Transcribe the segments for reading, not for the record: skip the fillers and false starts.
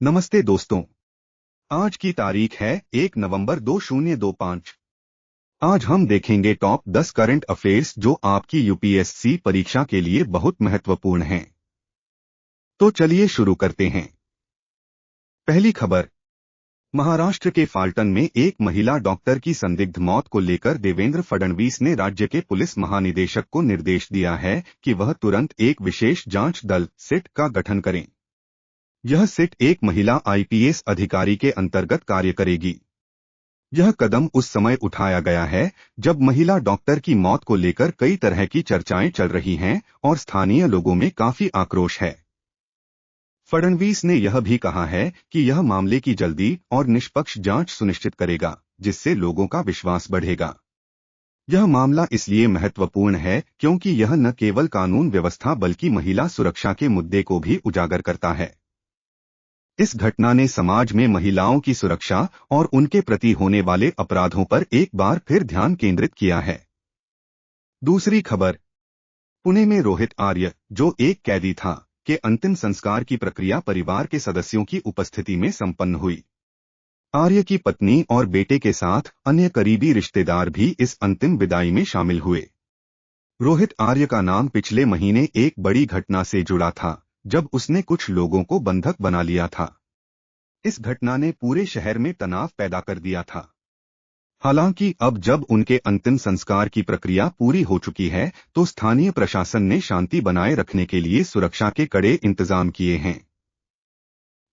नमस्ते दोस्तों। आज की तारीख है 1 नवंबर 2025। आज हम देखेंगे टॉप 10 करंट अफेयर्स जो आपकी यूपीएससी परीक्षा के लिए बहुत महत्वपूर्ण हैं। तो चलिए शुरू करते हैं। पहली खबर। महाराष्ट्र के फाल्टन में एक महिला डॉक्टर की संदिग्ध मौत को लेकर देवेंद्र फडणवीस ने राज्य के पुलिस महानिदेशक को निर्देश दिया है कि वह तुरंत एक विशेष जांच दल सिट का गठन करें। यह सिट एक महिला आईपीएस अधिकारी के अंतर्गत कार्य करेगी। यह कदम उस समय उठाया गया है जब महिला डॉक्टर की मौत को लेकर कई तरह की चर्चाएं चल रही हैं और स्थानीय लोगों में काफी आक्रोश है। फडणवीस ने यह भी कहा है कि यह मामले की जल्दी और निष्पक्ष जांच सुनिश्चित करेगा, जिससे लोगों का विश्वास बढ़ेगा। यह मामला इसलिए महत्वपूर्ण है क्योंकि यह न केवल कानून व्यवस्था बल्कि महिला सुरक्षा के मुद्दे को भी उजागर करता है। इस घटना ने समाज में महिलाओं की सुरक्षा और उनके प्रति होने वाले अपराधों पर एक बार फिर ध्यान केंद्रित किया है। दूसरी खबर। पुणे में रोहित आर्य, जो एक कैदी था, के अंतिम संस्कार की प्रक्रिया परिवार के सदस्यों की उपस्थिति में संपन्न हुई। आर्य की पत्नी और बेटे के साथ अन्य करीबी रिश्तेदार भी इस अंतिम विदाई में शामिल हुए। रोहित आर्य का नाम पिछले महीने एक बड़ी घटना से जुड़ा था, जब उसने कुछ लोगों को बंधक बना लिया था। इस घटना ने पूरे शहर में तनाव पैदा कर दिया था। हालांकि अब जब उनके अंतिम संस्कार की प्रक्रिया पूरी हो चुकी है, तो स्थानीय प्रशासन ने शांति बनाए रखने के लिए सुरक्षा के कड़े इंतजाम किए हैं।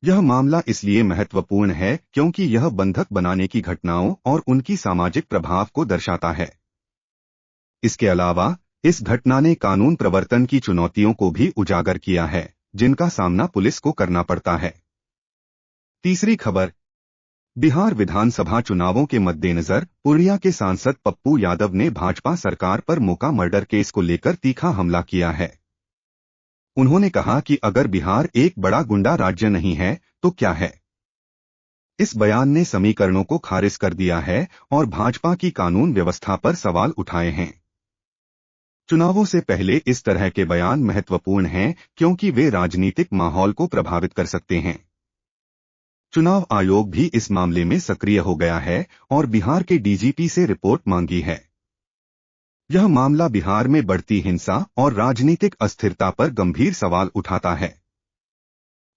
यह मामला इसलिए महत्वपूर्ण है क्योंकि यह बंधक बनाने की घटनाओं और उनकी सामाजिक प्रभाव को दर्शाता है। इसके अलावा इस घटना ने कानून प्रवर्तन की चुनौतियों को भी उजागर किया है, जिनका सामना पुलिस को करना पड़ता है। तीसरी खबर। बिहार विधानसभा चुनावों के मद्देनजर पूर्णिया के सांसद पप्पू यादव ने भाजपा सरकार पर मोका मर्डर केस को लेकर तीखा हमला किया है। उन्होंने कहा कि अगर बिहार एक बड़ा गुंडा राज्य नहीं है तो क्या है। इस बयान ने समीकरणों को खारिज कर दिया है और भाजपा की कानून व्यवस्था पर सवाल उठाए हैं। चुनावों से पहले इस तरह के बयान महत्वपूर्ण हैं क्योंकि वे राजनीतिक माहौल को प्रभावित कर सकते हैं। चुनाव आयोग भी इस मामले में सक्रिय हो गया है और बिहार के डीजीपी से रिपोर्ट मांगी है। यह मामला बिहार में बढ़ती हिंसा और राजनीतिक अस्थिरता पर गंभीर सवाल उठाता है।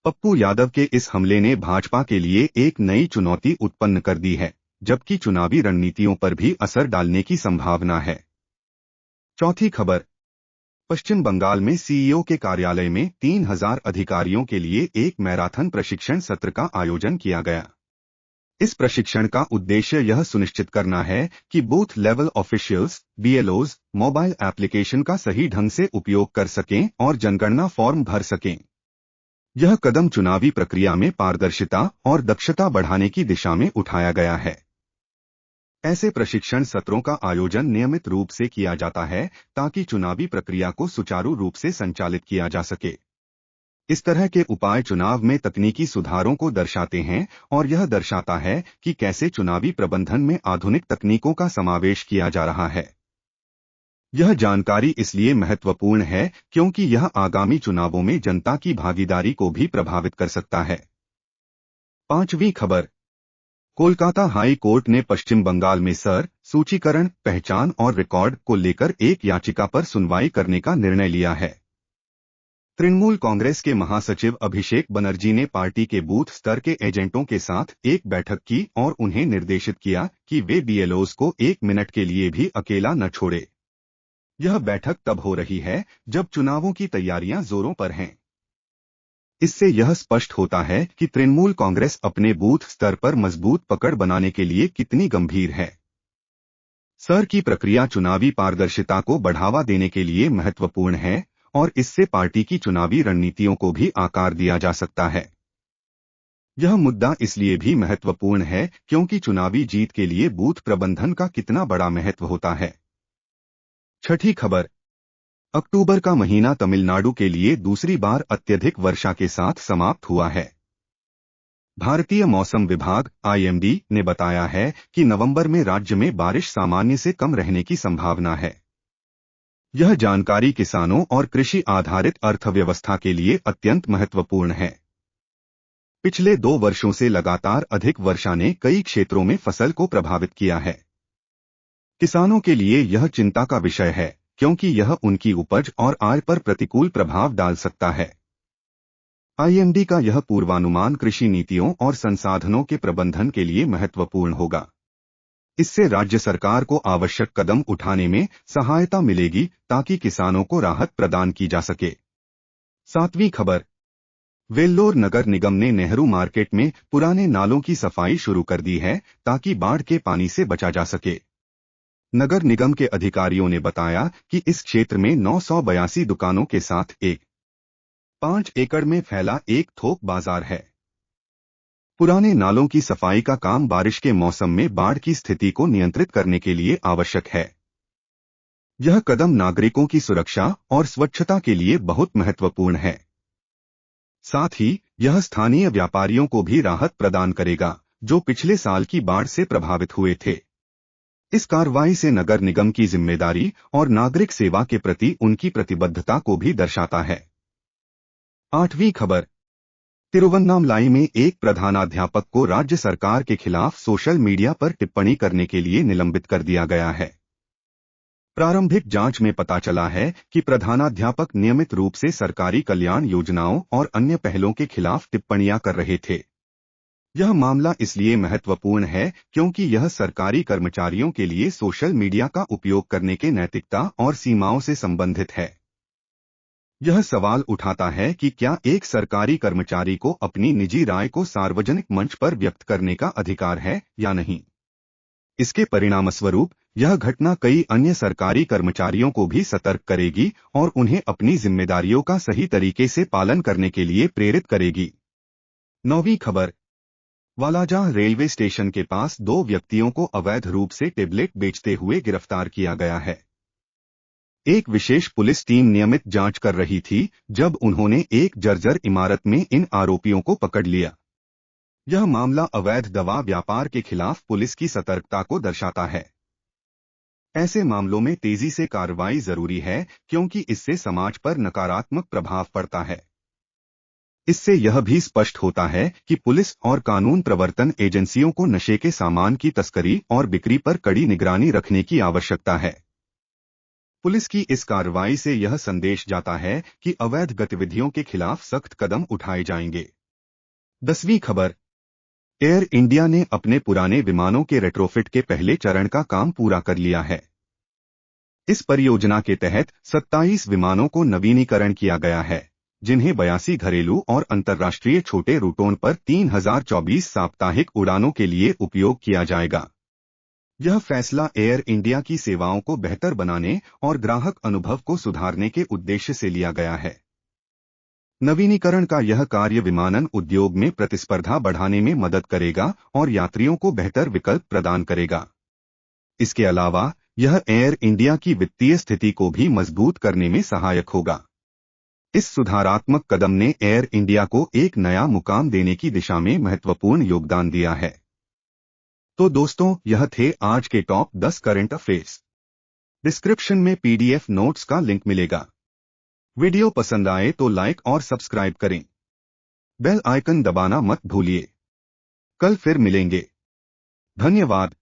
पप्पू यादव के इस हमले ने भाजपा के लिए एक नई चुनौती उत्पन्न कर दी है, जबकि चुनावी रणनीतियों पर भी असर डालने की संभावना है। चौथी खबर। पश्चिम बंगाल में सीईओ के कार्यालय में 3000 अधिकारियों के लिए एक मैराथन प्रशिक्षण सत्र का आयोजन किया गया। इस प्रशिक्षण का उद्देश्य यह सुनिश्चित करना है कि booth level officials BLOs mobile application का सही ढंग से उपयोग कर सकें और जनगणना फॉर्म भर सकें। यह कदम चुनावी प्रक्रिया में पारदर्शिता और दक्षता बढ़ाने की दिशा में उठाया गया है। ऐसे प्रशिक्षण सत्रों का आयोजन नियमित रूप से किया जाता है ताकि चुनावी प्रक्रिया को सुचारू रूप से संचालित किया जा सके। इस तरह के उपाय चुनाव में तकनीकी सुधारों को दर्शाते हैं और यह दर्शाता है कि कैसे चुनावी प्रबंधन में आधुनिक तकनीकों का समावेश किया जा रहा है। यह जानकारी इसलिए महत्वपूर्ण है क्योंकि यह आगामी चुनावों में जनता की भागीदारी को भी प्रभावित कर सकता है। पांचवी खबर। कोलकाता हाई कोर्ट ने पश्चिम बंगाल में सूचीकरण, पहचान और रिकॉर्ड को लेकर एक याचिका पर सुनवाई करने का निर्णय लिया है। तृणमूल कांग्रेस के महासचिव अभिषेक बनर्जी ने पार्टी के बूथ स्तर के एजेंटों के साथ एक बैठक की और उन्हें निर्देशित किया कि वे बीएलओज को 1 मिनट के लिए भी अकेला न छोड़े। यह बैठक तब हो रही है जब चुनावों की तैयारियां जोरों पर हैं। इससे यह स्पष्ट होता है कि तृणमूल कांग्रेस अपने बूथ स्तर पर मजबूत पकड़ बनाने के लिए कितनी गंभीर है। सर की प्रक्रिया चुनावी पारदर्शिता को बढ़ावा देने के लिए महत्वपूर्ण है और इससे पार्टी की चुनावी रणनीतियों को भी आकार दिया जा सकता है। यह मुद्दा इसलिए भी महत्वपूर्ण है क्योंकि चुनावी जीत के लिए बूथ प्रबंधन का कितना बड़ा महत्व होता है। छठी खबर। अक्टूबर का महीना तमिलनाडु के लिए दूसरी बार अत्यधिक वर्षा के साथ समाप्त हुआ है। भारतीय मौसम विभाग आईएमडी ने बताया है कि नवंबर में राज्य में बारिश सामान्य से कम रहने की संभावना है। यह जानकारी किसानों और कृषि आधारित अर्थव्यवस्था के लिए अत्यंत महत्वपूर्ण है। पिछले 2 वर्षों से लगातार अधिक वर्षा ने कई क्षेत्रों में फसल को प्रभावित किया है। किसानों के लिए यह चिंता का विषय है, क्योंकि यह उनकी उपज और आय पर प्रतिकूल प्रभाव डाल सकता है। आईएमडी का यह पूर्वानुमान कृषि नीतियों और संसाधनों के प्रबंधन के लिए महत्वपूर्ण होगा। इससे राज्य सरकार को आवश्यक कदम उठाने में सहायता मिलेगी ताकि किसानों को राहत प्रदान की जा सके। 7वीं खबर, वेल्लोर नगर निगम ने नेहरू मार्केट में पुराने नालों की सफाई शुरू कर दी है ताकि बाढ़ के पानी से बचा जा सके। नगर निगम के अधिकारियों ने बताया कि इस क्षेत्र में 982 दुकानों के साथ 5 एकड़ में फैला एक थोक बाजार है। पुराने नालों की सफाई का काम बारिश के मौसम में बाढ़ की स्थिति को नियंत्रित करने के लिए आवश्यक है। यह कदम नागरिकों की सुरक्षा और स्वच्छता के लिए बहुत महत्वपूर्ण है। साथ ही यह स्थानीय व्यापारियों को भी राहत प्रदान करेगा, जो पिछले साल की बाढ़ से प्रभावित हुए थे। इस कार्रवाई से नगर निगम की जिम्मेदारी और नागरिक सेवा के प्रति उनकी प्रतिबद्धता को भी दर्शाता है। 8वीं खबर, तिरुवन्नामलाई में एक प्रधानाध्यापक को राज्य सरकार के खिलाफ सोशल मीडिया पर टिप्पणी करने के लिए निलंबित कर दिया गया है। प्रारंभिक जांच में पता चला है कि प्रधानाध्यापक नियमित रूप से सरकारी कल्याण योजनाओं और अन्य पहलों के खिलाफ टिप्पणियां कर रहे थे। यह मामला इसलिए महत्वपूर्ण है क्योंकि यह सरकारी कर्मचारियों के लिए सोशल मीडिया का उपयोग करने के नैतिकता और सीमाओं से संबंधित है। यह सवाल उठाता है कि क्या एक सरकारी कर्मचारी को अपनी निजी राय को सार्वजनिक मंच पर व्यक्त करने का अधिकार है या नहीं। इसके परिणामस्वरूप यह घटना कई अन्य सरकारी कर्मचारियों को भी सतर्क करेगी और उन्हें अपनी जिम्मेदारियों का सही तरीके से पालन करने के लिए प्रेरित करेगी। 9वीं खबर, वालाजाह रेलवे स्टेशन के पास 2 व्यक्तियों को अवैध रूप से टेबलेट बेचते हुए गिरफ्तार किया गया है। एक विशेष पुलिस टीम नियमित जांच कर रही थी जब उन्होंने एक जर्जर इमारत में इन आरोपियों को पकड़ लिया। यह मामला अवैध दवा व्यापार के खिलाफ पुलिस की सतर्कता को दर्शाता है। ऐसे मामलों में तेजी से कार्रवाई जरूरी है क्योंकि इससे समाज पर नकारात्मक प्रभाव पड़ता है। इससे यह भी स्पष्ट होता है कि पुलिस और कानून प्रवर्तन एजेंसियों को नशे के सामान की तस्करी और बिक्री पर कड़ी निगरानी रखने की आवश्यकता है। पुलिस की इस कार्रवाई से यह संदेश जाता है कि अवैध गतिविधियों के खिलाफ सख्त कदम उठाए जाएंगे। 10वीं खबर, एयर इंडिया ने अपने पुराने विमानों के रेट्रोफिट के पहले चरण का काम पूरा कर लिया है। इस परियोजना के तहत 27 विमानों को नवीनीकरण किया गया है, जिन्हें 82 घरेलू और अंतर्राष्ट्रीय छोटे रूटों पर 3024 साप्ताहिक उड़ानों के लिए उपयोग किया जाएगा। यह फैसला एयर इंडिया की सेवाओं को बेहतर बनाने और ग्राहक अनुभव को सुधारने के उद्देश्य से लिया गया है। नवीनीकरण का यह कार्य विमानन उद्योग में प्रतिस्पर्धा बढ़ाने में मदद करेगा और यात्रियों को बेहतर विकल्प प्रदान करेगा। इसके अलावा यह एयर इंडिया की वित्तीय स्थिति को भी मजबूत करने में सहायक होगा। इस सुधारात्मक कदम ने एयर इंडिया को एक नया मुकाम देने की दिशा में महत्वपूर्ण योगदान दिया है। तो दोस्तों, यह थे आज के टॉप 10 करंट अफेयर्स। डिस्क्रिप्शन में PDF नोट्स का लिंक मिलेगा। वीडियो पसंद आए तो लाइक और सब्सक्राइब करें। बेल आइकन दबाना मत भूलिए। कल फिर मिलेंगे। धन्यवाद।